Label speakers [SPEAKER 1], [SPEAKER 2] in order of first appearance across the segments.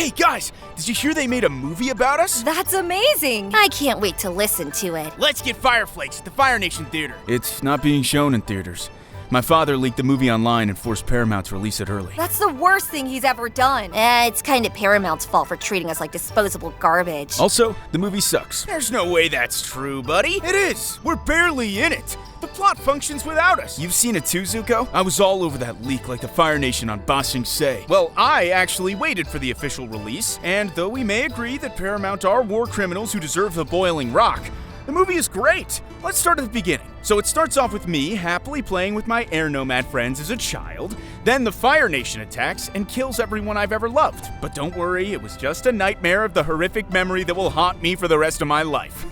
[SPEAKER 1] Hey guys, did you hear they made a movie about us?
[SPEAKER 2] That's amazing! I can't wait to listen to it.
[SPEAKER 1] Let's get Fireflakes at the Fire Nation Theater. It's not being shown in theaters. My father leaked the movie online and forced Paramount to release it early.
[SPEAKER 2] That's the worst thing he's ever done. It's kind of Paramount's fault for treating us like disposable garbage.
[SPEAKER 1] Also, the movie sucks. There's no way that's true, buddy. It is. We're barely in it. The plot functions without us. You've seen it too, Zuko? I was all over that leak like the Fire Nation on Ba Sing Se. Well, I actually waited for the official release, and though we may agree that Paramount are war criminals who deserve the boiling rock, the movie is great. Let's start at the beginning. So it starts off with me happily playing with my air nomad friends as a child. Then the Fire Nation attacks and kills everyone I've ever loved. But don't worry, it was just a nightmare of the horrific memory that will haunt me for the rest of my life.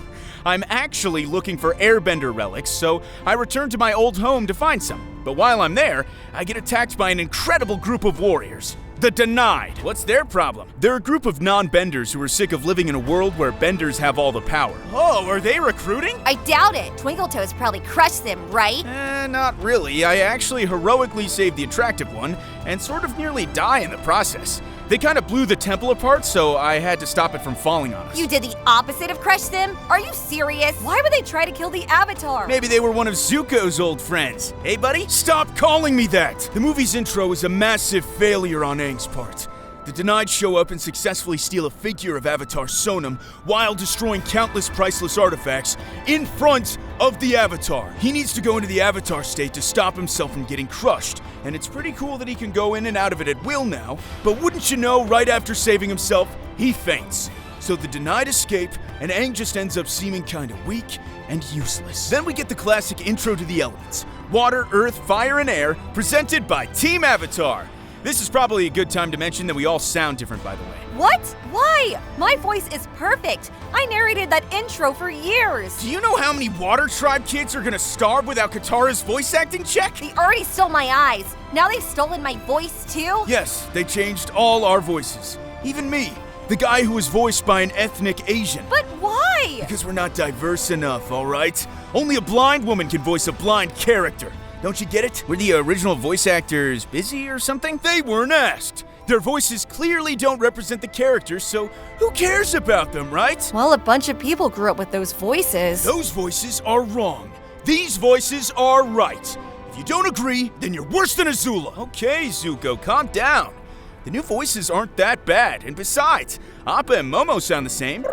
[SPEAKER 1] I'm actually looking for airbender relics, so I return to my old home to find some. But while I'm there, I get attacked by an incredible group of warriors. The Denied. What's their problem? They're a group of non-benders who are sick of living in a world where benders have all the power. Oh, are they recruiting?
[SPEAKER 2] I doubt it. Twinkletoes probably crushed them, right?
[SPEAKER 1] Not really. I actually heroically saved the attractive one and sort of nearly die in the process. They kind of blew the temple apart, so I had to stop it from falling on us.
[SPEAKER 2] You did the opposite of crush them? Are you serious? Why would they try to kill the Avatar?
[SPEAKER 1] Maybe they were one of Zuko's old friends. Hey, buddy? Stop calling me that! The movie's intro is a massive failure on Aang's part. The Denied show up and successfully steal a figure of Avatar Sonam while destroying countless priceless artifacts in front of the Avatar. He needs to go into the Avatar state to stop himself from getting crushed, and it's pretty cool that he can go in and out of it at will now, but wouldn't you know, right after saving himself, he faints. So the Denied escape, and Aang just ends up seeming kinda weak and useless. Then we get the classic intro to the elements. Water, earth, fire, and air, presented by Team Avatar. This is probably a good time to mention that we all sound different, by the way.
[SPEAKER 2] What? Why? My voice is perfect. I narrated that intro for years.
[SPEAKER 1] Do you know how many Water Tribe kids are gonna starve without Katara's voice acting check?
[SPEAKER 2] They already stole my eyes. Now they've stolen my voice too?
[SPEAKER 1] Yes, they changed all our voices. Even me, the guy who was voiced by an ethnic Asian.
[SPEAKER 2] But why?
[SPEAKER 1] Because we're not diverse enough, all right? Only a blind woman can voice a blind character. Don't you get it? Were the original voice actors busy or something? They weren't asked. Their voices clearly don't represent the characters, so who cares about them, right?
[SPEAKER 2] Well, a bunch of people grew up with those voices.
[SPEAKER 1] Those voices are wrong. These voices are right. If you don't agree, then you're worse than Azula. Okay, Zuko, calm down. The new voices aren't that bad, and besides, Appa and Momo sound the same.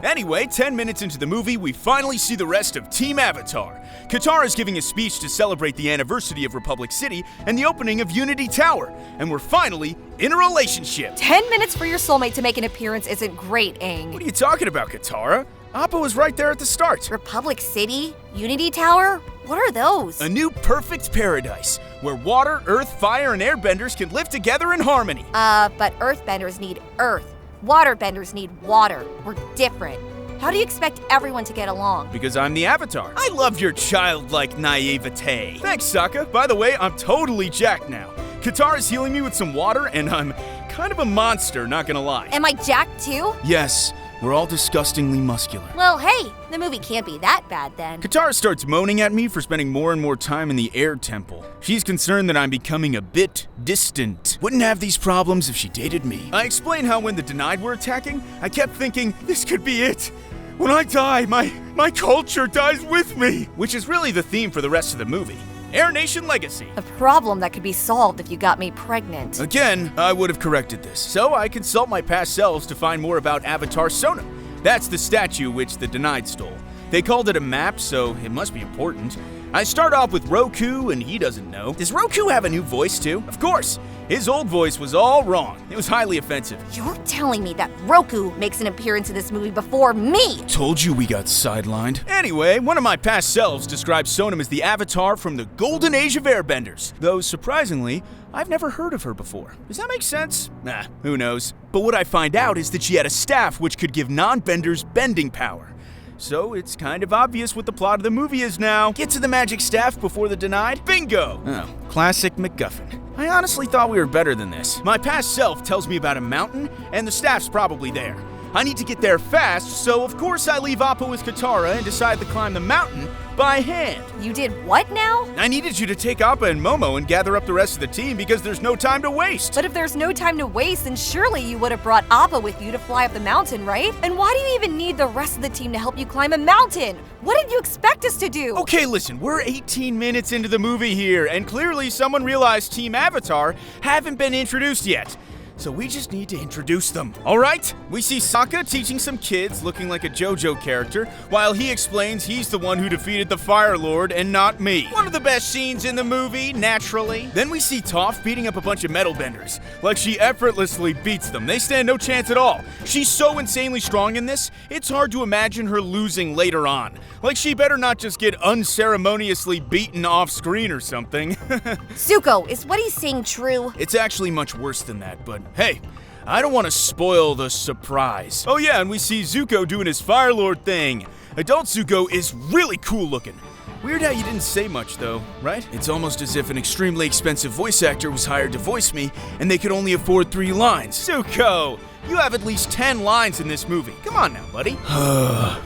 [SPEAKER 1] Anyway, 10 minutes into the movie, we finally see the rest of Team Avatar. Katara's giving a speech to celebrate the anniversary of Republic City and the opening of Unity Tower, and we're finally in a relationship.
[SPEAKER 2] 10 minutes for your soulmate to make an appearance isn't great, Aang.
[SPEAKER 1] What are you talking about, Katara? Appa was right there at the start.
[SPEAKER 2] Republic City? Unity Tower? What are those?
[SPEAKER 1] A new perfect paradise, where water, earth, fire, and airbenders can live together in harmony.
[SPEAKER 2] But earthbenders need earth. Waterbenders need water. We're different. How do you expect everyone to get along?
[SPEAKER 1] Because I'm the Avatar. I love your childlike naivete. Thanks, Sokka. By the way, I'm totally jacked now. Katara's healing me with some water, and I'm kind of a monster, not gonna lie.
[SPEAKER 2] Am I jacked too?
[SPEAKER 1] Yes, we're all disgustingly muscular.
[SPEAKER 2] Well, hey, the movie can't be that bad then.
[SPEAKER 1] Katara starts moaning at me for spending more and more time in the air temple. She's concerned that I'm becoming a bit distant. Wouldn't have these problems if she dated me. I explain how when the Denied were attacking, I kept thinking, this could be it. When I die, my culture dies with me. Which is really the theme for the rest of the movie. Air Nation Legacy.
[SPEAKER 2] A problem that could be solved if you got me pregnant.
[SPEAKER 1] Again, I would have corrected this. So I consult my past selves to find more about Avatar Sonam. That's the statue which the Denied stole. They called it a map, so it must be important. I start off with Roku, and he doesn't know. Does Roku have a new voice too? Of course. His old voice was all wrong. It was highly offensive.
[SPEAKER 2] You're telling me that Roku makes an appearance in this movie before me?
[SPEAKER 1] Told you we got sidelined. Anyway, one of my past selves describes Sonam as the Avatar from the Golden Age of Airbenders. Though, surprisingly, I've never heard of her before. Does that make sense? Nah, who knows. But what I find out is that she had a staff which could give non-benders bending power. So it's kind of obvious what the plot of the movie is now. Get to the magic staff before the Denied. Bingo! Oh, classic MacGuffin. I honestly thought we were better than this. My past self tells me about a mountain, and the staff's probably there. I need to get there fast, so of course I leave Appa with Katara and decide to climb the mountain by hand.
[SPEAKER 2] You did what now?
[SPEAKER 1] I needed you to take Appa and Momo and gather up the rest of the team because there's no time to waste.
[SPEAKER 2] But if there's no time to waste, then surely you would have brought Appa with you to fly up the mountain, right? And why do you even need the rest of the team to help you climb a mountain? What did you expect us to do?
[SPEAKER 1] Okay, listen, we're 18 minutes into the movie here, and clearly someone realized Team Avatar haven't been introduced yet. So we just need to introduce them. All right? We see Sokka teaching some kids looking like a JoJo character, while he explains he's the one who defeated the Fire Lord and not me. One of the best scenes in the movie, naturally. Then we see Toph beating up a bunch of metal benders. Like she effortlessly beats them. They stand no chance at all. She's so insanely strong in this, it's hard to imagine her losing later on. Like she better not just get unceremoniously beaten off screen or something.
[SPEAKER 2] Zuko, is what he's saying true?
[SPEAKER 1] It's actually much worse than that, but hey, I don't want to spoil the surprise. Oh yeah, and we see Zuko doing his Fire Lord thing. Adult Zuko is really cool looking. Weird how you didn't say much though, right? It's almost as if an extremely expensive voice actor was hired to voice me, and they could only afford 3 lines. Zuko! You have at least 10 lines in this movie. Come on now, buddy.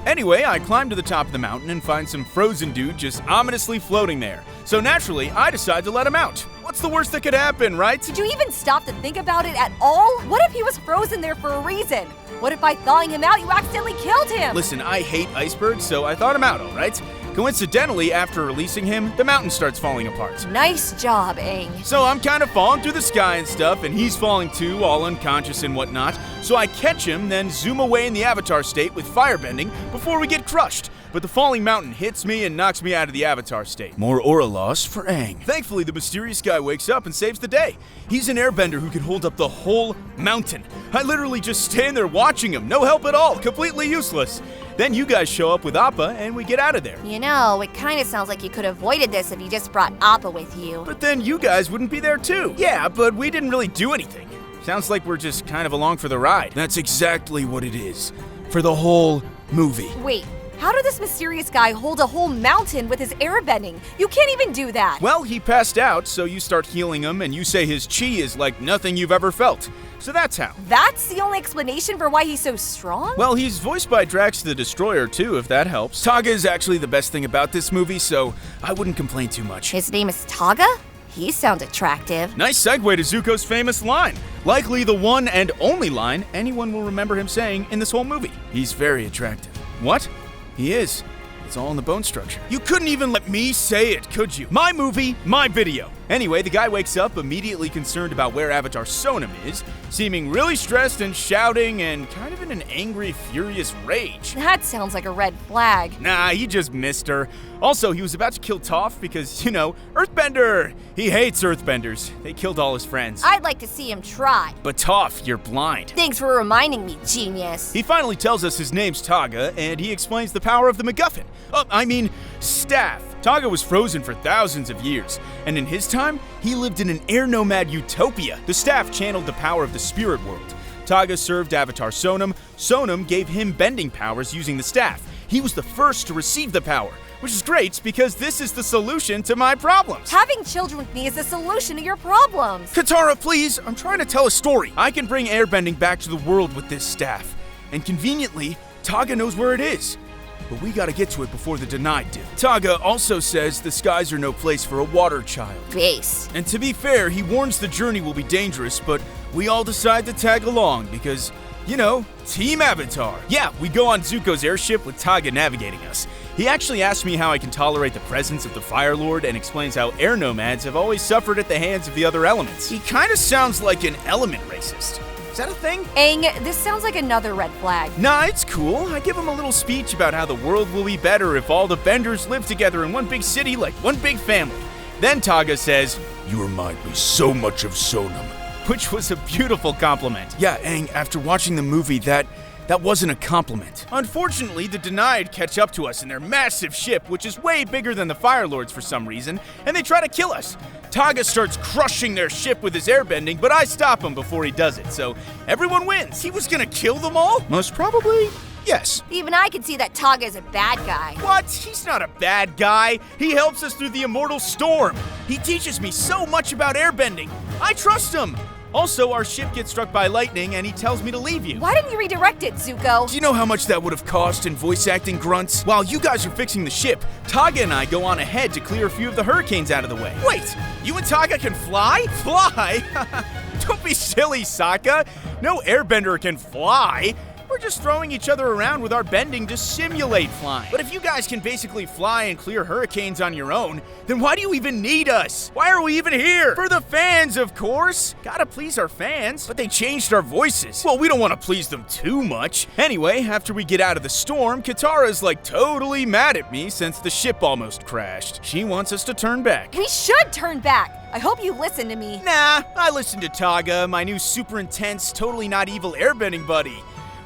[SPEAKER 1] Anyway, I climb to the top of the mountain and find some frozen dude just ominously floating there. So naturally, I decide to let him out. What's the worst that could happen, right?
[SPEAKER 2] Did you even stop to think about it at all? What if he was frozen there for a reason? What if by thawing him out, you accidentally killed him?
[SPEAKER 1] Listen, I hate icebergs, so I thawed him out, all right? Coincidentally, after releasing him, the mountain starts falling apart.
[SPEAKER 2] Nice job, Aang.
[SPEAKER 1] So I'm kind of falling through the sky and stuff, and he's falling too, all unconscious and whatnot. So I catch him, then zoom away in the Avatar state with firebending before we get crushed. But the falling mountain hits me and knocks me out of the Avatar state. More aura loss for Aang. Thankfully, the mysterious guy wakes up and saves the day. He's an airbender who can hold up the whole mountain. I literally just stand there watching him, no help at all, completely useless. Then you guys show up with Appa and we get out of there.
[SPEAKER 2] You know, it kind of sounds like you could have avoided this if you just brought Appa with you.
[SPEAKER 1] But then you guys wouldn't be there too. Yeah, but we didn't really do anything. Sounds like we're just kind of along for the ride. That's exactly what it is. For the whole movie.
[SPEAKER 2] Wait, how did this mysterious guy hold a whole mountain with his airbending? You can't even do that.
[SPEAKER 1] Well, he passed out, so you start healing him and you say his chi is like nothing you've ever felt. So that's how.
[SPEAKER 2] That's the only explanation for why he's so strong?
[SPEAKER 1] Well, he's voiced by Drax the Destroyer too, if that helps. Taga is actually the best thing about this movie, so I wouldn't complain too much.
[SPEAKER 2] His name is Taga? He sounds attractive.
[SPEAKER 1] Nice segue to Zuko's famous line. Likely the one and only line anyone will remember him saying in this whole movie. He's very attractive. What? He is. It's all in the bone structure. You couldn't even let me say it, could you? My movie, my video. Anyway, the guy wakes up immediately concerned about where Avatar Sonam is, seeming really stressed and shouting and kind of in an angry, furious rage.
[SPEAKER 2] That sounds like a red flag.
[SPEAKER 1] Nah, he just missed her. Also, he was about to kill Toph because, you know, Earthbender! He hates Earthbenders. They killed all his friends.
[SPEAKER 2] I'd like to see him try.
[SPEAKER 1] But Toph, you're blind.
[SPEAKER 2] Thanks for reminding me, genius.
[SPEAKER 1] He finally tells us his name's Taga, and he explains the power of the MacGuffin. Staff. Taga was frozen for thousands of years, and in his time, he lived in an air nomad utopia. The staff channeled the power of the spirit world. Taga served Avatar Sonam. Sonam gave him bending powers using the staff. He was the first to receive the power, which is great because this is the solution to my problems.
[SPEAKER 2] Having children with me is the solution to your problems.
[SPEAKER 1] Katara, please, I'm trying to tell a story. I can bring airbending back to the world with this staff, and conveniently, Taga knows where it is. But we gotta get to it before the Denied do. Taga also says the skies are no place for a water child.
[SPEAKER 2] Base.
[SPEAKER 1] And to be fair, he warns the journey will be dangerous, but we all decide to tag along because, you know, Team Avatar. Yeah, we go on Zuko's airship with Taga navigating us. He actually asked me how I can tolerate the presence of the Fire Lord and explains how air nomads have always suffered at the hands of the other elements. He kinda sounds like an element racist. Is that a thing?
[SPEAKER 2] Aang, this sounds like another red flag.
[SPEAKER 1] Nah, it's cool. I give him a little speech about how the world will be better if all the benders live together in one big city like one big family. Then Taga says, "You remind me so much of Sonam," which was a beautiful compliment. Yeah, Aang, after watching the movie, that wasn't a compliment. Unfortunately, the Denied catch up to us in their massive ship, which is way bigger than the Fire Lords for some reason, and they try to kill us. Taga starts crushing their ship with his airbending, but I stop him before he does it, so everyone wins. He was gonna kill them all? Most probably, yes.
[SPEAKER 2] Even I can see that Taga is a bad guy.
[SPEAKER 1] What? He's not a bad guy. He helps us through the immortal storm. He teaches me so much about airbending. I trust him. Also, our ship gets struck by lightning and he tells me to leave you.
[SPEAKER 2] Why didn't you redirect it, Zuko?
[SPEAKER 1] Do you know how much that would have cost in voice acting grunts? While you guys are fixing the ship, Taga and I go on ahead to clear a few of the hurricanes out of the way. Wait, you and Taga can fly? Fly? Don't be silly, Sokka. No airbender can fly. We're just throwing each other around with our bending to simulate flying. But if you guys can basically fly and clear hurricanes on your own, then why do you even need us? Why are we even here? For the fans, of course. Gotta please our fans. But they changed our voices. Well, we don't want to please them too much. Anyway, after we get out of the storm, Katara's like totally mad at me since the ship almost crashed. She wants us to turn back.
[SPEAKER 2] We should turn back. I hope you listen to me.
[SPEAKER 1] Nah, I listened to Taga, my new super intense, totally not evil airbending buddy.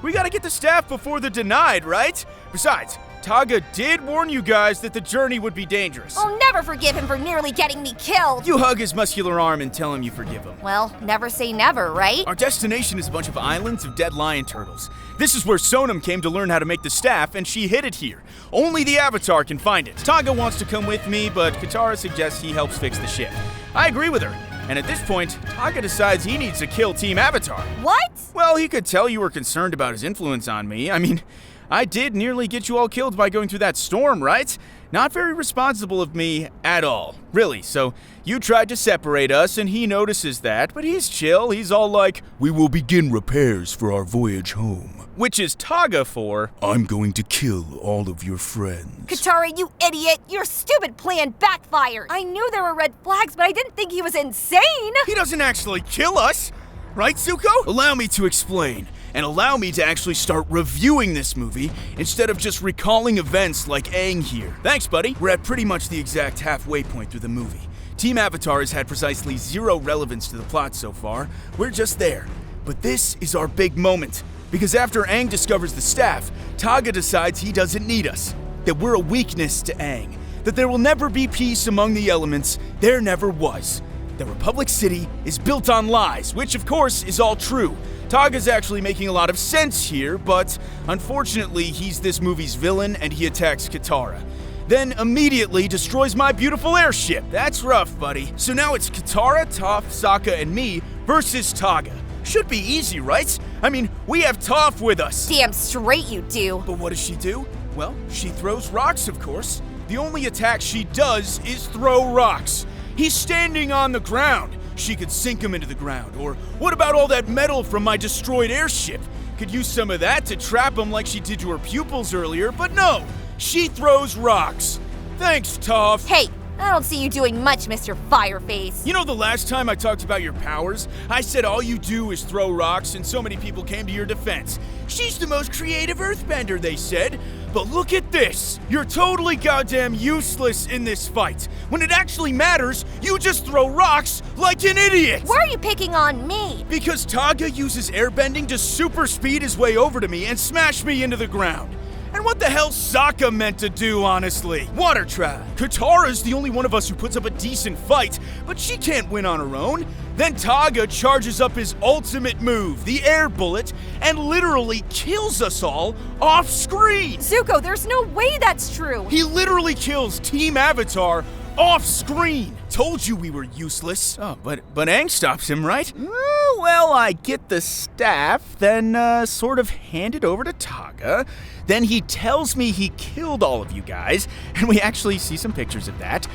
[SPEAKER 1] We gotta get the staff before they're denied, right? Besides, Taga did warn you guys that the journey would be dangerous.
[SPEAKER 2] I'll never forgive him for nearly getting me killed.
[SPEAKER 1] You hug his muscular arm and tell him you forgive him.
[SPEAKER 2] Well, never say never, right?
[SPEAKER 1] Our destination is a bunch of islands of dead lion turtles. This is where Sonam came to learn how to make the staff, and she hid it here. Only the Avatar can find it. Taga wants to come with me, but Katara suggests he helps fix the ship. I agree with her. And at this point, Taga decides he needs to kill Team Avatar.
[SPEAKER 2] What?
[SPEAKER 1] Well, he could tell you were concerned about his influence on me. I mean, I did nearly get you all killed by going through that storm, right? Not very responsible of me at all. Really, so you tried to separate us and he notices that, but he's chill. He's all like, "We will begin repairs for our voyage home." Which is Taga for, "I'm going to kill all of your friends."
[SPEAKER 2] Katara, you idiot! Your stupid plan backfired! I knew there were red flags, but I didn't think he was insane!
[SPEAKER 1] He doesn't actually kill us! Right, Zuko? Allow me to explain, and allow me to actually start reviewing this movie instead of just recalling events like Aang here. Thanks, buddy. We're at pretty much the exact halfway point through the movie. Team Avatar has had precisely zero relevance to the plot so far. We're just there. But this is our big moment. Because after Aang discovers the staff, Taga decides he doesn't need us. That we're a weakness to Aang. That there will never be peace among the elements. There never was. That Republic City is built on lies, which of course is all true. Taga's actually making a lot of sense here, but unfortunately he's this movie's villain and he attacks Katara. Then immediately destroys my beautiful airship. That's rough, buddy. So now it's Katara, Toph, Sokka, and me versus Taga. Should be easy, right? I mean, we have Toph with us.
[SPEAKER 2] Damn straight you do.
[SPEAKER 1] But what does she do? Well, she throws rocks, of course. The only attack she does is throw rocks. He's standing on the ground. She could sink him into the ground. Or what about all that metal from my destroyed airship? Could use some of that to trap him like she did to her pupils earlier, but no. She throws rocks. Thanks, Toph.
[SPEAKER 2] Hey, I don't see you doing much, Mr. Fireface.
[SPEAKER 1] You know the last time I talked about your powers, I said all you do is throw rocks and so many people came to your defense. She's the most creative earthbender, they said. But look at this. You're totally goddamn useless in this fight. When it actually matters, you just throw rocks like an idiot.
[SPEAKER 2] Why are you picking on me?
[SPEAKER 1] Because Taga uses airbending to super speed his way over to me and smash me into the ground. And what the hell's Sokka meant to do, honestly? Water trap. Katara's the only one of us who puts up a decent fight, but she can't win on her own. Then Taga charges up his ultimate move, the air bullet, and literally kills us all off screen.
[SPEAKER 2] Zuko, there's no way that's true.
[SPEAKER 1] He literally kills Team Avatar off screen. Told you we were useless. Oh, but Aang stops him, right? Well, I get the staff, then sort of hand it over to Taga. Then he tells me he killed all of you guys, and we actually see some pictures of that.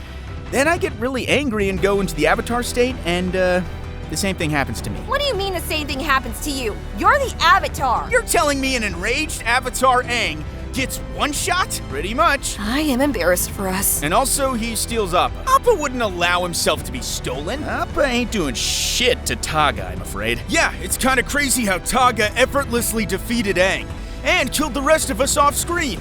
[SPEAKER 1] Then I get really angry and go into the Avatar state, and the same thing happens to me.
[SPEAKER 2] What do you mean the same thing happens to you? You're the Avatar.
[SPEAKER 1] You're telling me an enraged Avatar Aang gets one shot? Pretty much.
[SPEAKER 2] I am embarrassed for us.
[SPEAKER 1] And also, he steals Appa. Appa wouldn't allow himself to be stolen. Appa ain't doing shit to Taga, I'm afraid. Yeah, it's kind of crazy how Taga effortlessly defeated Aang and killed the rest of us off screen.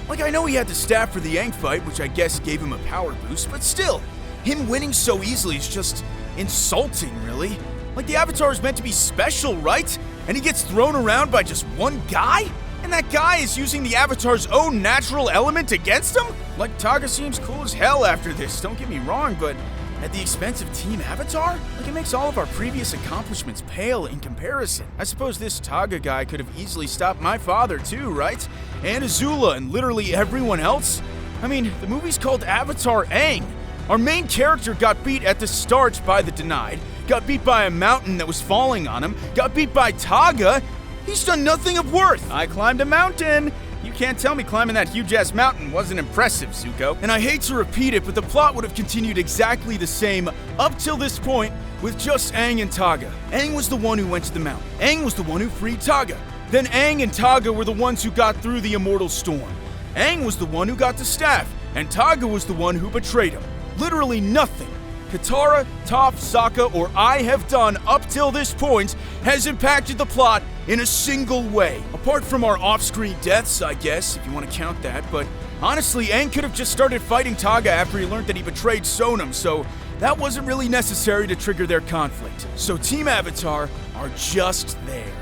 [SPEAKER 1] Like, I know he had the staff for the Aang fight, which I guess gave him a power boost, but still, him winning so easily is just insulting, really. Like, the Avatar is meant to be special, right? And he gets thrown around by just one guy? And that guy is using the Avatar's own natural element against him? Like, Taga seems cool as hell after this, don't get me wrong, but at the expense of Team Avatar? Like, it makes all of our previous accomplishments pale in comparison. I suppose this Taga guy could have easily stopped my father too, right? And Azula and literally everyone else? I mean, the movie's called Avatar Aang. Our main character got beat at the start by the Denied, got beat by a mountain that was falling on him, got beat by Taga. He's done nothing of worth. I climbed a mountain. You can't tell me climbing that huge-ass mountain wasn't impressive, Zuko. And I hate to repeat it, but the plot would have continued exactly the same up till this point with just Aang and Taga. Aang was the one who went to the mountain. Aang was the one who freed Taga. Then Aang and Taga were the ones who got through the immortal storm. Aang was the one who got the staff, and Taga was the one who betrayed him. Literally nothing Katara, Toph, Sokka, or I have done up till this point has impacted the plot in a single way. Apart from our off-screen deaths, I guess, if you want to count that, but honestly, Aang could have just started fighting Taga after he learned that he betrayed Sonam, so that wasn't really necessary to trigger their conflict. So Team Avatar are just there,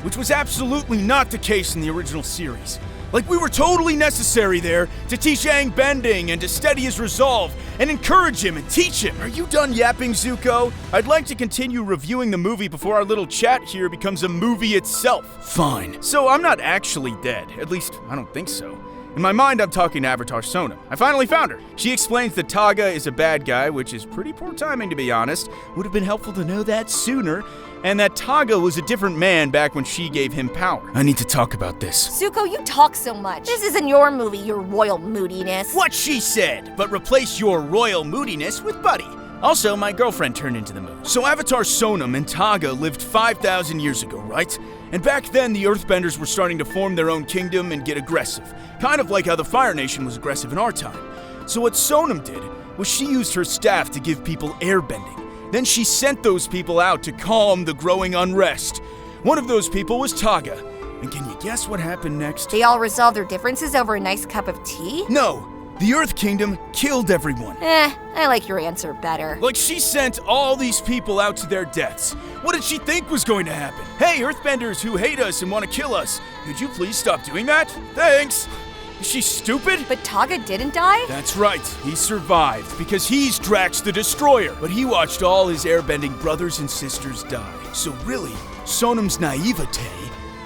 [SPEAKER 1] which was absolutely not the case in the original series. Like, we were totally necessary there to teach Aang bending and to steady his resolve and encourage him and teach him. Are you done yapping, Zuko? I'd like to continue reviewing the movie before our little chat here becomes a movie itself. Fine. So I'm not actually dead. At least, I don't think so. In my mind, I'm talking to Avatar Sonam. I finally found her. She explains that Taga is a bad guy, which is pretty poor timing to be honest. Would have been helpful to know that sooner. And that Taga was a different man back when she gave him power. I need to talk about this.
[SPEAKER 2] Zuko, you talk so much. This isn't your movie, your royal moodiness.
[SPEAKER 1] What she said, but replace your royal moodiness with Buddy. Also, my girlfriend turned into the mood. So Avatar Sonam and Taga lived 5,000 years ago, right? And back then, the Earthbenders were starting to form their own kingdom and get aggressive. Kind of like how the Fire Nation was aggressive in our time. So what Sonam did was she used her staff to give people airbending. Then she sent those people out to calm the growing unrest. One of those people was Taga. And can you guess what happened next?
[SPEAKER 2] They all resolved their differences over a nice cup of tea?
[SPEAKER 1] No, the Earth Kingdom killed everyone.
[SPEAKER 2] I like your answer better.
[SPEAKER 1] Like, she sent all these people out to their deaths. What did she think was going to happen? Hey, Earthbenders who hate us and want to kill us, could you please stop doing that? Thanks. Is she stupid?
[SPEAKER 2] But Taga didn't die?
[SPEAKER 1] That's right, he survived because he's Drax the Destroyer. But he watched all his airbending brothers and sisters die. So really, Sonam's naivete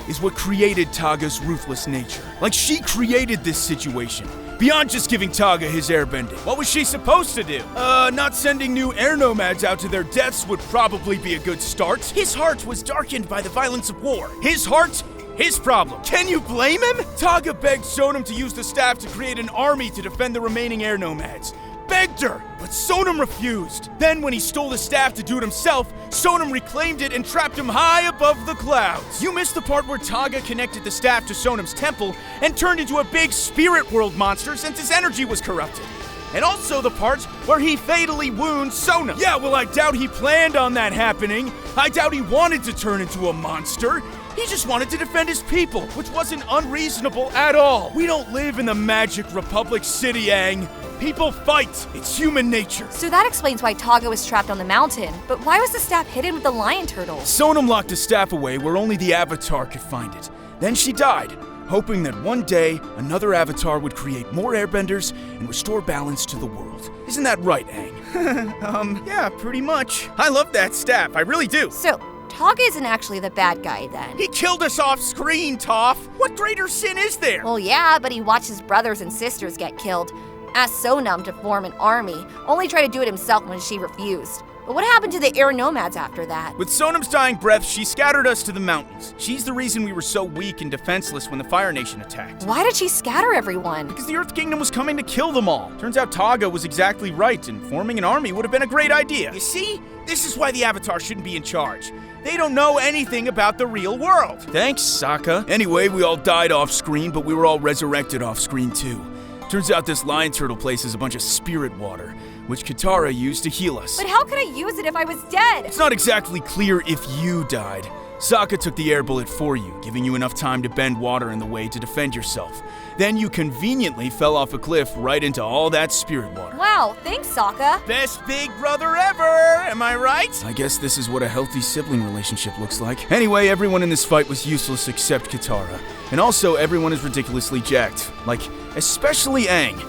[SPEAKER 1] is what created Taga's ruthless nature. Like, she created this situation. Beyond just giving Taga his airbending. What was she supposed to do? Not sending new air nomads out to their deaths would probably be a good start. His heart was darkened by the violence of war. His heart, his problem. Can you blame him? Taga begged Sonam to use the staff to create an army to defend the remaining air nomads. Begged her, but Sonam refused. Then when he stole the staff to do it himself, Sonam reclaimed it and trapped him high above the clouds. You missed the part where Taga connected the staff to Sonam's temple and turned into a big spirit world monster since his energy was corrupted. And also the part where he fatally wounds Sonam. Yeah, well, I doubt he planned on that happening. I doubt he wanted to turn into a monster. He just wanted to defend his people, which wasn't unreasonable at all. We don't live in the Magic Republic City, Aang. People fight. It's human nature.
[SPEAKER 2] So that explains why Taga was trapped on the mountain. But why was the staff hidden with the lion turtles?
[SPEAKER 1] Sonam locked the staff away where only the Avatar could find it. Then she died, hoping that one day another Avatar would create more airbenders and restore balance to the world. Isn't that right, Aang? Yeah, pretty much. I love that staff, I really do.
[SPEAKER 2] So, Taga isn't actually the bad guy then.
[SPEAKER 1] He killed us off screen, Toph. What greater sin is there?
[SPEAKER 2] Well, yeah, but he watched his brothers and sisters get killed. Asked Sonam to form an army, only tried to do it himself when she refused. But what happened to the air nomads after that?
[SPEAKER 1] With Sonam's dying breath, she scattered us to the mountains. She's the reason we were so weak and defenseless when the Fire Nation attacked.
[SPEAKER 2] Why did she scatter everyone?
[SPEAKER 1] Because the Earth Kingdom was coming to kill them all. Turns out Taga was exactly right, and forming an army would have been a great idea. You see? This is why the Avatar shouldn't be in charge. They don't know anything about the real world. Thanks, Sokka. Anyway, we all died off screen, but we were all resurrected off screen too. Turns out this lion turtle place is a bunch of spirit water, which Katara used to heal us.
[SPEAKER 2] But how could I use it if I was dead?
[SPEAKER 1] It's not exactly clear if you died. Sokka took the air bullet for you, giving you enough time to bend water in the way to defend yourself. Then you conveniently fell off a cliff right into all that spirit water.
[SPEAKER 2] Wow, thanks, Sokka.
[SPEAKER 1] Best big brother ever, am I right? I guess this is what a healthy sibling relationship looks like. Anyway, everyone in this fight was useless except Katara. And also, everyone is ridiculously jacked. Like, especially Aang.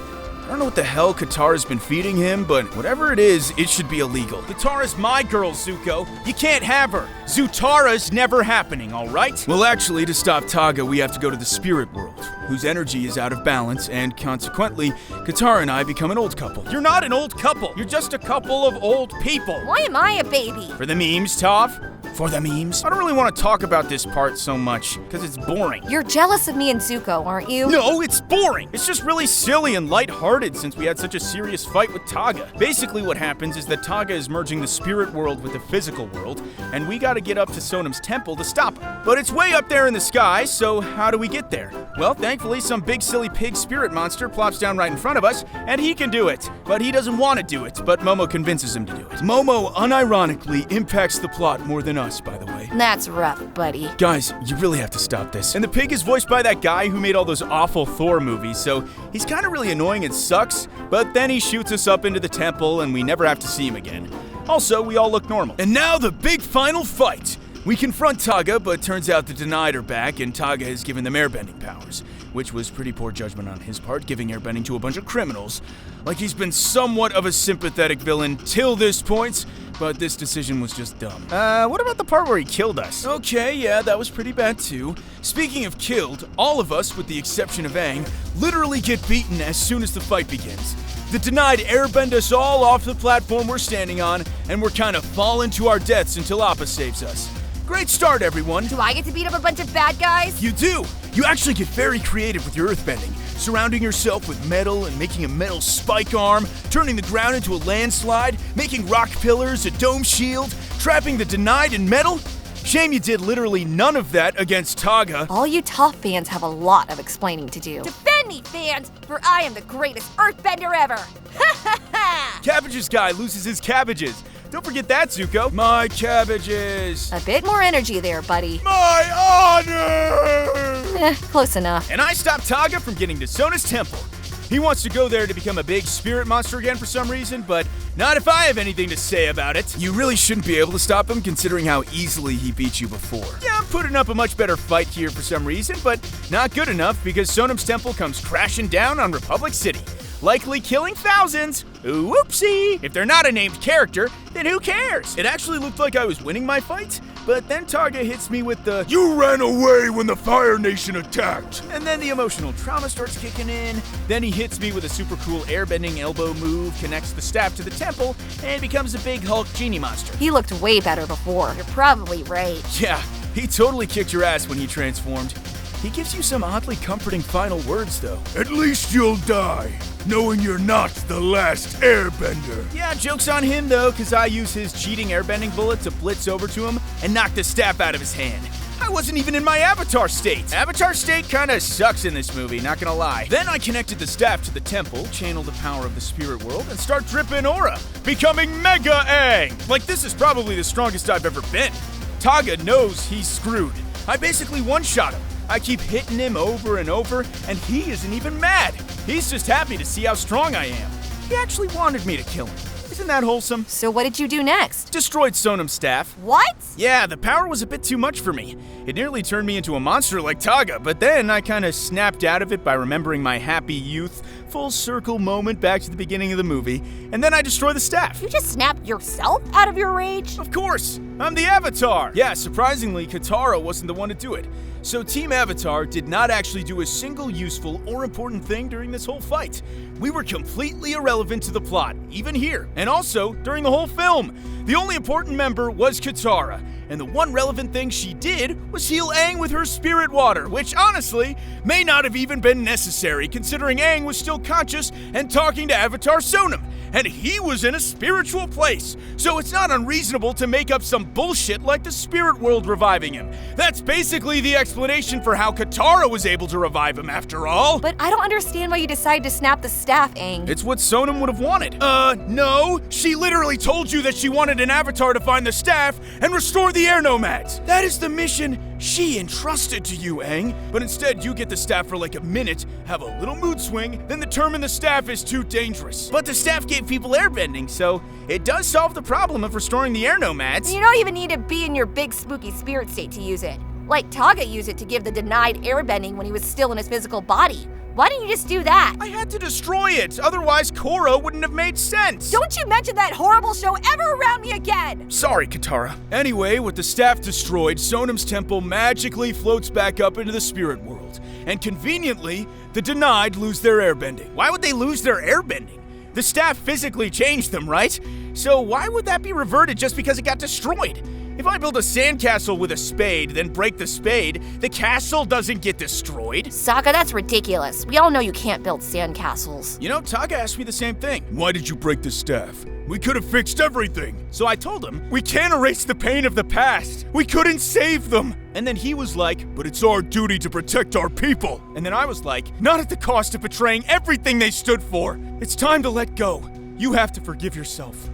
[SPEAKER 1] I don't know what the hell Katara's been feeding him, but whatever it is, it should be illegal. Katara's my girl, Zuko. You can't have her. Zutara's never happening, all right? Well, actually, to stop Taga, we have to go to the spirit world, whose energy is out of balance, and consequently, Katara and I become an old couple. You're not an old couple. You're just a couple of old people.
[SPEAKER 2] Why am I a baby?
[SPEAKER 1] For the memes, Toph. For the memes. I don't really want to talk about this part so much, because it's boring.
[SPEAKER 2] You're jealous of me and Zuko, aren't you?
[SPEAKER 1] No, it's boring. It's just really silly and lighthearted since we had such a serious fight with Taga. Basically what happens is that Taga is merging the spirit world with the physical world, and we gotta get up to Sonam's temple to stop him. But it's way up there in the sky, so how do we get there? Well, thankfully, some big silly pig spirit monster plops down right in front of us, and he can do it. But he doesn't want to do it, but Momo convinces him to do it. Momo unironically impacts the plot more than us, by the way.
[SPEAKER 2] That's rough, buddy.
[SPEAKER 1] Guys, you really have to stop this. And the pig is voiced by that guy who made all those awful Thor movies, so he's kind of really annoying and sucks, but then he shoots us up into the temple and we never have to see him again. Also, we all look normal. And now the big final fight! We confront Taga, but turns out the Denied are back, and Taga has given them airbending powers, which was pretty poor judgment on his part, giving airbending to a bunch of criminals. Like he's been somewhat of a sympathetic villain till this point, but this decision was just dumb. What about the part where he killed us? Okay, yeah, that was pretty bad too. Speaking of killed, all of us, with the exception of Aang, literally get beaten as soon as the fight begins. The Denied airbend us all off the platform we're standing on, and we're kind of falling to our deaths until Appa saves us. Great start, everyone.
[SPEAKER 2] Do I get to beat up a bunch of bad guys?
[SPEAKER 1] You do. You actually get very creative with your earthbending, surrounding yourself with metal and making a metal spike arm, turning the ground into a landslide, making rock pillars, a dome shield, trapping the Denied in metal. Shame you did literally none of that against Taga.
[SPEAKER 2] All you Toph fans have a lot of explaining to do. Defend me, fans, for I am the greatest earthbender ever. Ha ha ha!
[SPEAKER 1] Cabbages guy loses his cabbages. Don't forget that, Zuko. My cabbages.
[SPEAKER 2] A bit more energy there, buddy.
[SPEAKER 1] My honor!
[SPEAKER 2] Close enough.
[SPEAKER 1] And I stopped Taga from getting to Sona's temple. He wants to go there to become a big spirit monster again for some reason, but not if I have anything to say about it. You really shouldn't be able to stop him considering how easily he beat you before. Yeah, I'm putting up a much better fight here for some reason, but not good enough because Sonam's temple comes crashing down on Republic City, likely killing thousands. Whoopsie! If they're not a named character, then who cares? It actually looked like I was winning my fight, but then Taga hits me with the "You ran away when the Fire Nation attacked!" And then the emotional trauma starts kicking in. Then he hits me with a super cool airbending elbow move, connects the staff to the temple, and becomes a big Hulk genie monster.
[SPEAKER 2] He looked way better before. You're probably right.
[SPEAKER 1] Yeah, he totally kicked your ass when he transformed. He gives you some oddly comforting final words, though. At least you'll die, knowing you're not the last airbender. Yeah, joke's on him, though, because I use his cheating airbending bullet to blitz over to him and knock the staff out of his hand. I wasn't even in my Avatar state. Avatar state kinda sucks in this movie, not gonna lie. Then I connected the staff to the temple, channeled the power of the spirit world, and start dripping aura, becoming Mega Aang. Like, this is probably the strongest I've ever been. Taga knows he's screwed. I basically one-shot him. I keep hitting him over and over, and he isn't even mad. He's just happy to see how strong I am. He actually wanted me to kill him. Isn't that wholesome?
[SPEAKER 2] So what did you do next?
[SPEAKER 1] Destroyed Sonam's staff.
[SPEAKER 2] What?
[SPEAKER 1] Yeah, the power was a bit too much for me. It nearly turned me into a monster like Taga, but then I kinda snapped out of it by remembering my happy youth, full circle moment back to the beginning of the movie, and then I destroyed the staff.
[SPEAKER 2] You just snapped yourself out of your rage?
[SPEAKER 1] Of course! I'm the Avatar! Yeah, surprisingly, Katara wasn't the one to do it. So Team Avatar did not actually do a single useful or important thing during this whole fight. We were completely irrelevant to the plot, even here, and also during the whole film. The only important member was Katara, and the one relevant thing she did was heal Aang with her spirit water, which honestly may not have even been necessary considering Aang was still conscious and talking to Avatar Sonam, and he was in a spiritual place, so it's not unreasonable to make up some bullshit like the spirit world reviving him. That's basically the explanation for how Katara was able to revive him after all.
[SPEAKER 2] But I don't understand why you decided to snap the staff, Aang.
[SPEAKER 1] It's what Sonam would have wanted. No. She literally told you that she wanted an avatar to find the staff and restore the air nomads. That is the mission she entrusted to you, Aang. But instead, you get the staff for like a minute, have a little mood swing, then determine the staff is too dangerous. But the staff gave people airbending, so it does solve the problem of restoring the air nomads.
[SPEAKER 2] You don't even need to be in your big spooky spirit state to use it. Like Taga used it to give the Denied airbending when he was still in his physical body. Why didn't you just do that?
[SPEAKER 1] I had to destroy it, otherwise Korra wouldn't have made sense.
[SPEAKER 2] Don't you mention that horrible show ever around me again!
[SPEAKER 1] Sorry, Katara. Anyway, with the staff destroyed, Sonam's temple magically floats back up into the spirit world. And conveniently, the Denied lose their airbending. Why would they lose their airbending? The staff physically changed them, right? So why would that be reverted just because it got destroyed? If I build a sandcastle with a spade, then break the spade, the castle doesn't get destroyed.
[SPEAKER 2] Sokka, that's ridiculous. We all know you can't build sandcastles.
[SPEAKER 1] You know, Taga asked me the same thing. Why did you break the staff? We could have fixed everything. So I told him, we can't erase the pain of the past. We couldn't save them. And then he was like, but it's our duty to protect our people. And then I was like, not at the cost of betraying everything they stood for. It's time to let go. You have to forgive yourself.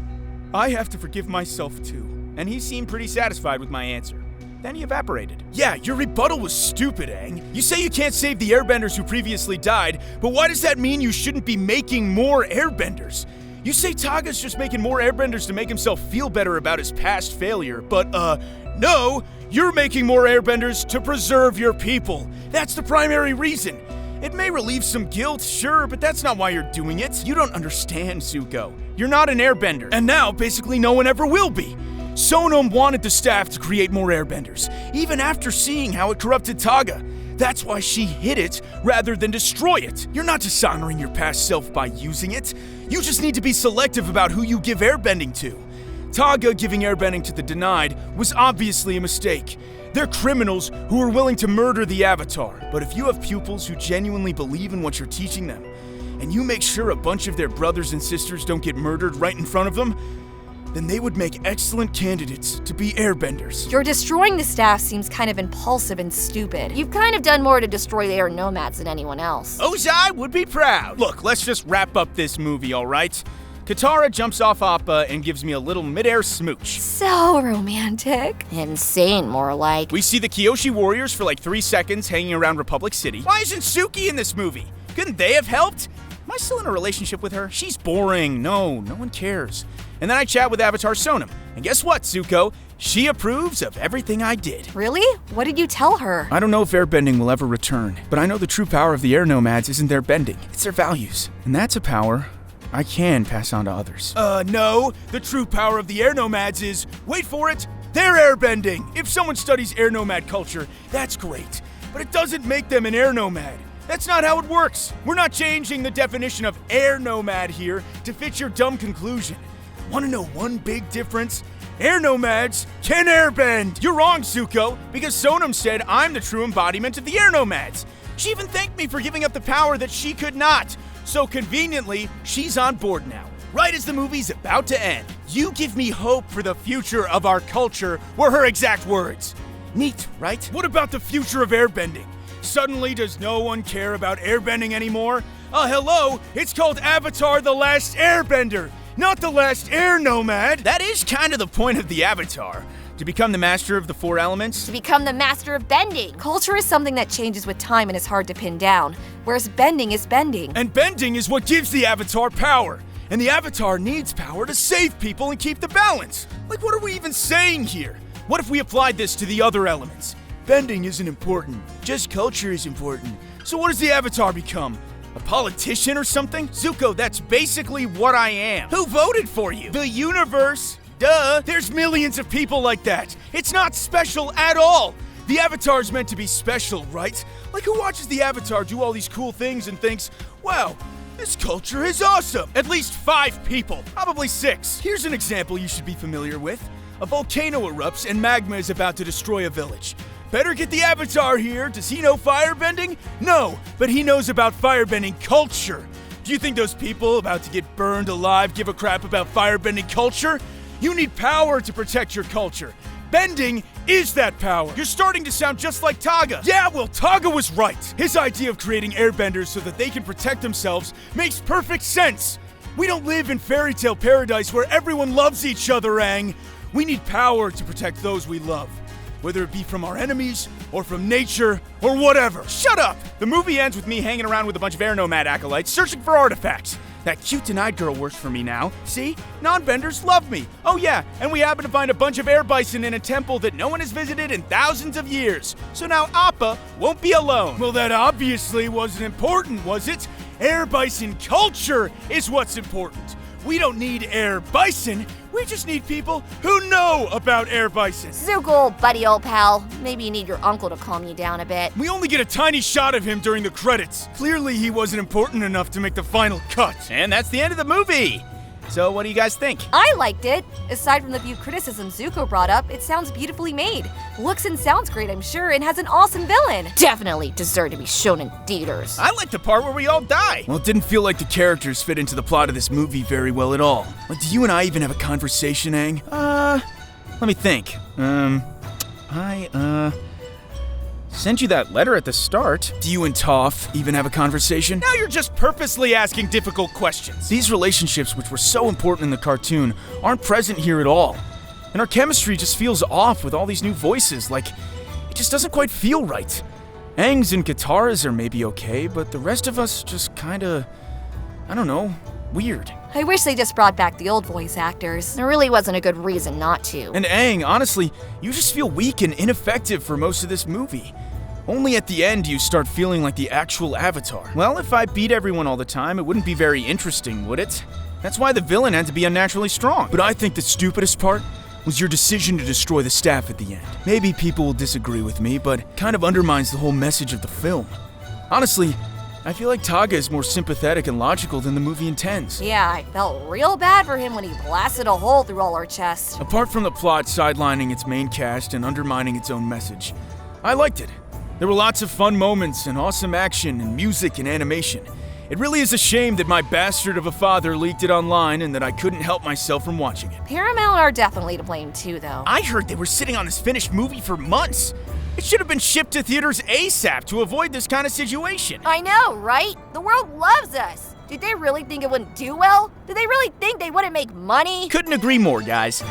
[SPEAKER 1] I have to forgive myself too. And he seemed pretty satisfied with my answer. Then he evaporated. Yeah, your rebuttal was stupid, Aang. You say you can't save the airbenders who previously died, but why does that mean you shouldn't be making more airbenders? You say Taga's just making more airbenders to make himself feel better about his past failure, but no, you're making more airbenders to preserve your people. That's the primary reason. It may relieve some guilt, sure, but that's not why you're doing it. You don't understand, Zuko. You're not an airbender, and now basically no one ever will be. Sonam wanted the staff to create more airbenders, even after seeing how it corrupted Taga. That's why she hid it rather than destroy it. You're not dishonoring your past self by using it. You just need to be selective about who you give airbending to. Taga giving airbending to the Denied was obviously a mistake. They're criminals who are willing to murder the Avatar. But if you have pupils who genuinely believe in what you're teaching them, and you make sure a bunch of their brothers and sisters don't get murdered right in front of them, then they would make excellent candidates to be airbenders.
[SPEAKER 2] Your destroying the staff seems kind of impulsive and stupid. You've kind of done more to destroy the air nomads than anyone else.
[SPEAKER 1] Ozai would be proud. Look, let's just wrap up this movie, all right? Katara jumps off Appa and gives me a little mid-air smooch.
[SPEAKER 2] So romantic. Insane, more like.
[SPEAKER 1] We see the Kyoshi warriors for like 3 seconds hanging around Republic City. Why isn't Suki in this movie? Couldn't they have helped? Am I still in a relationship with her? She's boring. No one cares. And then I chat with Avatar Sonam. And guess what, Zuko? She approves of everything I did.
[SPEAKER 2] Really? What did you tell her?
[SPEAKER 1] I don't know if airbending will ever return, but I know the true power of the air nomads isn't their bending, it's their values. And that's a power I can pass on to others. No. The true power of the air nomads is, wait for it, their airbending. If someone studies air nomad culture, that's great. But it doesn't make them an air nomad. That's not how it works. We're not changing the definition of air nomad here to fit your dumb conclusion. Want to know one big difference? Air nomads can airbend. You're wrong, Zuko, because Sonam said I'm the true embodiment of the air nomads. She even thanked me for giving up the power that she could not. So conveniently, she's on board now. Right as the movie's about to end. You give me hope for the future of our culture, were her exact words. Neat, right? What about the future of airbending? Suddenly, does no one care about airbending anymore? Hello, it's called Avatar The Last Airbender, not The Last Air Nomad. That is kind of the point of the Avatar. To become the master of the 4 elements?
[SPEAKER 2] To become the master of bending. Culture is something that changes with time and is hard to pin down, whereas bending is bending.
[SPEAKER 1] And bending is what gives the Avatar power. And the Avatar needs power to save people and keep the balance. Like, what are we even saying here? What if we applied this to the other elements? Bending isn't important, just culture is important. So what does the Avatar become? A politician or something? Zuko, that's basically what I am. Who voted for you? The universe. Duh, there's millions of people like that. It's not special at all. The Avatar's meant to be special, right? Like, who watches the Avatar do all these cool things and thinks, wow, this culture is awesome? At least 5 people, probably 6. Here's an example you should be familiar with. A volcano erupts and magma is about to destroy a village. Better get the Avatar here. Does he know firebending? No, but he knows about firebending culture. Do you think those people about to get burned alive give a crap about firebending culture? You need power to protect your culture. Bending is that power. You're starting to sound just like Taga. Yeah, well, Taga was right. His idea of creating airbenders so that they can protect themselves makes perfect sense. We don't live in fairy tale paradise where everyone loves each other, Aang. We need power to protect those we love, whether it be from our enemies or from nature or whatever. Shut up! The movie ends with me hanging around with a bunch of air nomad acolytes searching for artifacts. That cute-eyed girl works for me now. See? Non-benders love me. Oh yeah, and we happen to find a bunch of air bison in a temple that no one has visited in thousands of years. So now Appa won't be alone. Well, that obviously wasn't important, was it? Air bison culture is what's important. We don't need air bison. We just need people who know about air bison.
[SPEAKER 2] Zuko, old buddy, old pal. Maybe you need your uncle to calm you down a bit.
[SPEAKER 1] We only get a tiny shot of him during the credits. Clearly, he wasn't important enough to make the final cut. And that's the end of the movie. So what do you guys think?
[SPEAKER 2] I liked it. Aside from the few criticisms Zuko brought up, it sounds beautifully made. Looks and sounds great, I'm sure, and has an awesome villain. Definitely deserve to be shown in theaters.
[SPEAKER 1] I like the part where we all die. Well, it didn't feel like the characters fit into the plot of this movie very well at all. Like, do you and I even have a conversation, Aang? Let me think. I sent you that letter at the start. Do you and Toph even have a conversation? Now you're just purposely asking difficult questions. These relationships, which were so important in the cartoon, aren't present here at all. And our chemistry just feels off with all these new voices, like, it just doesn't quite feel right. Aang's and Katara's are maybe okay, but the rest of us just kinda, I don't know, weird.
[SPEAKER 2] I wish they just brought back the old voice actors. There really wasn't a good reason not to.
[SPEAKER 1] And Aang, honestly, you just feel weak and ineffective for most of this movie. Only at the end do you start feeling like the actual Avatar. Well, if I beat everyone all the time, it wouldn't be very interesting, would it? That's why the villain had to be unnaturally strong. But I think the stupidest part was your decision to destroy the staff at the end. Maybe people will disagree with me, but it kind of undermines the whole message of the film. Honestly, I feel like Taga is more sympathetic and logical than the movie intends.
[SPEAKER 2] Yeah, I felt real bad for him when he blasted a hole through all our chests.
[SPEAKER 1] Apart from the plot sidelining its main cast and undermining its own message, I liked it. There were lots of fun moments and awesome action and music and animation. It really is a shame that my bastard of a father leaked it online and that I couldn't help myself from watching it.
[SPEAKER 2] Paramount are definitely to blame too, though.
[SPEAKER 1] I heard they were sitting on this finished movie for months. It should have been shipped to theaters ASAP to avoid this kind of situation.
[SPEAKER 2] I know, right? The world loves us. Did they really think it wouldn't do well? Did they really think they wouldn't make money?
[SPEAKER 1] Couldn't agree more, guys.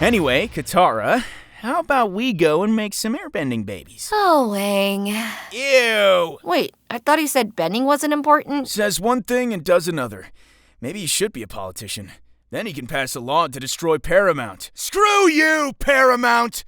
[SPEAKER 1] Anyway, Katara, how about we go and make some airbending babies?
[SPEAKER 2] Oh, Aang.
[SPEAKER 1] Ew!
[SPEAKER 2] Wait, I thought he said bending wasn't important.
[SPEAKER 1] Says one thing and does another. Maybe he should be a politician. Then he can pass a law to destroy Paramount. Screw you, Paramount!